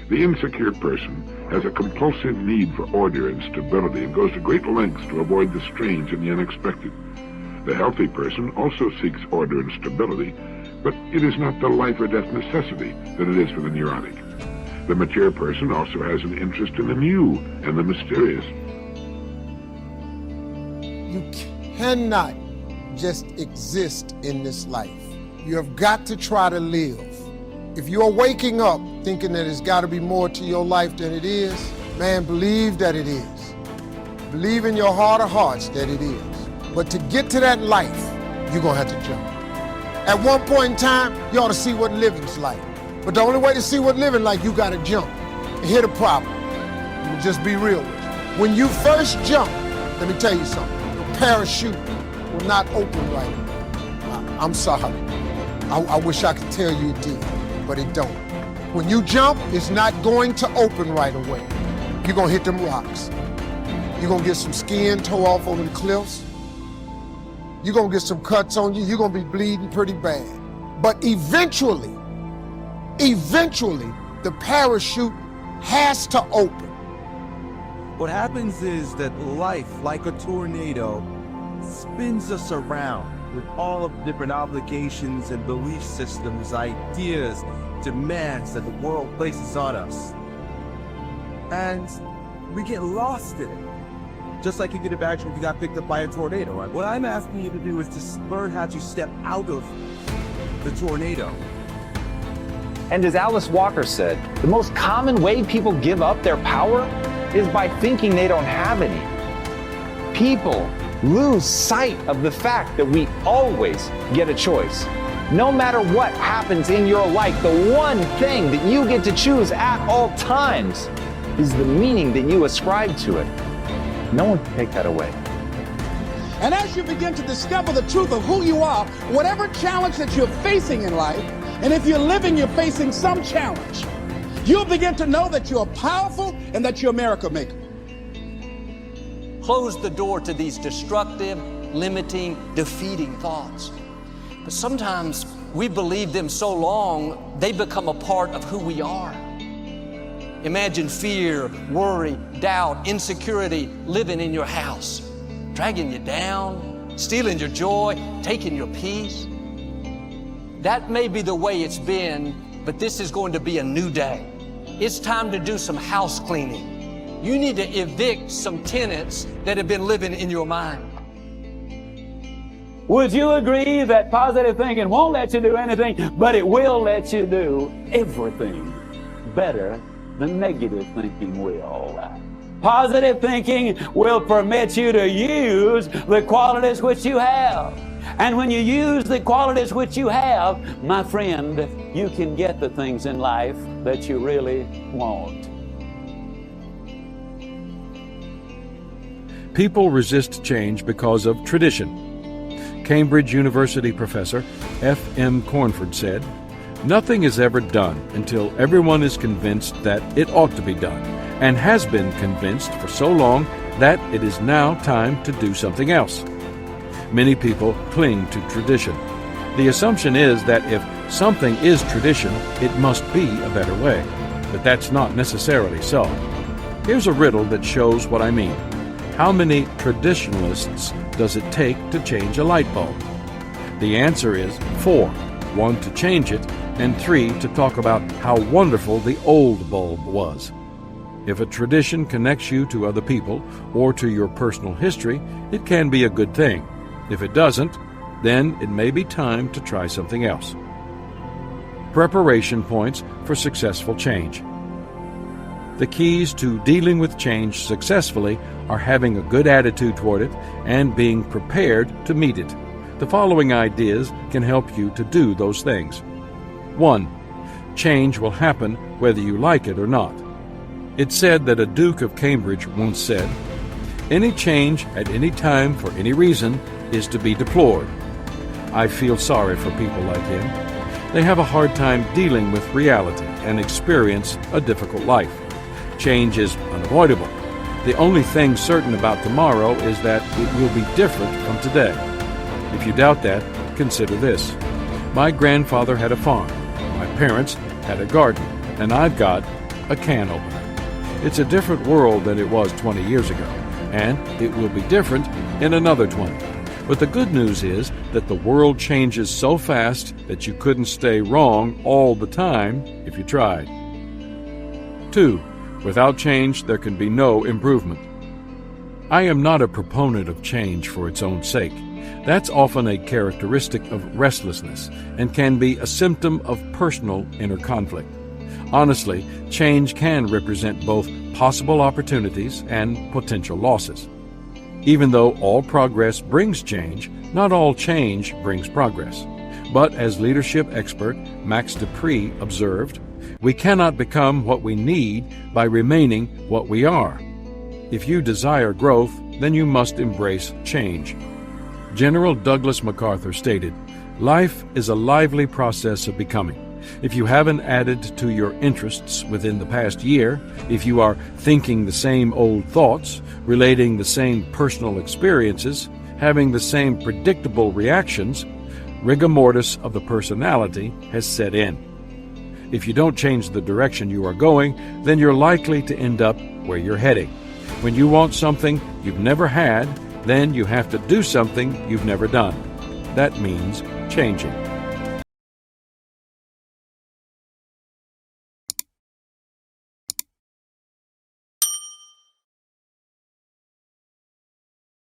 The insecure person has a compulsive need for order and stability and goes to great lengths to avoid the strange and the unexpected. The healthy person also seeks order and stability, but it is not the life or death necessity that it is for the neurotic. The mature person also has an interest in the new and the mysterious. You cannot just exist in this life. You have got to try to live. If you're waking up thinking that there's got to be more to your life than it is, man, believe that it is. Believe in your heart of hearts that it is. But to get to that life, you're going to have to jump. At one point in time, you ought to see what living's like. But the only way to see what living like, you got to jump. And here's the problem. Let me just be real with you. When you first jump, let me tell you something. The parachute will not open right away. I'm sorry. I wish I could tell you it did, but it don't. When you jump, it's not going to open right away. You're going to hit them rocks. You're going to get some skin tore off over the cliffs. You're going to get some cuts on you. You're going to be bleeding pretty bad. But eventually, the parachute has to open. What happens is that life, like a tornado, spins us around with all of the different obligations and belief systems, ideas, demands that the world places on us. And we get lost in it. Just like you could imagine if you got picked up by a tornado. Right? What I'm asking you to do is to learn how to step out of the tornado. And as Alice Walker said, the most common way people give up their power is by thinking they don't have any. People lose sight of the fact that we always get a choice. No matter what happens in your life, the one thing that you get to choose at all times is the meaning that you ascribe to it. No one can take that away. And as you begin to discover the truth of who you are, whatever challenge that you're facing in life, and if you're living, you're facing some challenge, you'll begin to know that you're powerful and that you're a miracle maker. Close the door to these destructive, limiting, defeating thoughts. But sometimes we believe them so long, they become a part of who we are. Imagine fear, worry, doubt, insecurity living in your house, dragging you down, stealing your joy, taking your peace. That may be the way it's been, but this is going to be a new day. It's time to do some house cleaning. You need to evict some tenants that have been living in your mind. Would you agree that positive thinking won't let you do anything, but it will let you do everything better than negative thinking will? Positive thinking will permit you to use the qualities which you have. And when you use the qualities which you have, my friend, you can get the things in life that you really want. People resist change because of tradition. Cambridge University professor F.M. Cornford said, "Nothing is ever done until everyone is convinced that it ought to be done, and has been convinced for so long that it is now time to do something else." Many people cling to tradition. The assumption is that if something is tradition, it must be a better way. But that's not necessarily so. Here's a riddle that shows what I mean. How many traditionalists does it take to change a light bulb? The answer is 4. 1 to change it, and 3 to talk about how wonderful the old bulb was. If a tradition connects you to other people or to your personal history, it can be a good thing. If it doesn't, then it may be time to try something else. Preparation points for successful change. The keys to dealing with change successfully are having a good attitude toward it and being prepared to meet it. The following ideas can help you to do those things. 1. Change will happen whether you like it or not. It's said that a Duke of Cambridge once said, "Any change at any time for any reason is to be deplored." I feel sorry for people like him. They have a hard time dealing with reality and experience a difficult life. Change is unavoidable. The only thing certain about tomorrow is that it will be different from today. If you doubt that, consider this. My grandfather had a farm. My parents had a garden. And I've got a can opener. It's a different world than it was 20 years ago, and it will be different in another 20. But the good news is that the world changes so fast that you couldn't stay wrong all the time if you tried. 2. Without change, there can be no improvement. I am not a proponent of change for its own sake. That's often a characteristic of restlessness and can be a symptom of personal inner conflict. Honestly, change can represent both possible opportunities and potential losses. Even though all progress brings change, not all change brings progress. But as leadership expert Max Dupree observed, we cannot become what we need by remaining what we are. If you desire growth, then you must embrace change. General Douglas MacArthur stated, "Life is a lively process of becoming. If you haven't added to your interests within the past year, if you are thinking the same old thoughts, relating the same personal experiences, having the same predictable reactions, rigor mortis of the personality has set in. If you don't change the direction you are going, then you're likely to end up where you're heading. When you want something you've never had, then you have to do something you've never done. That means changing."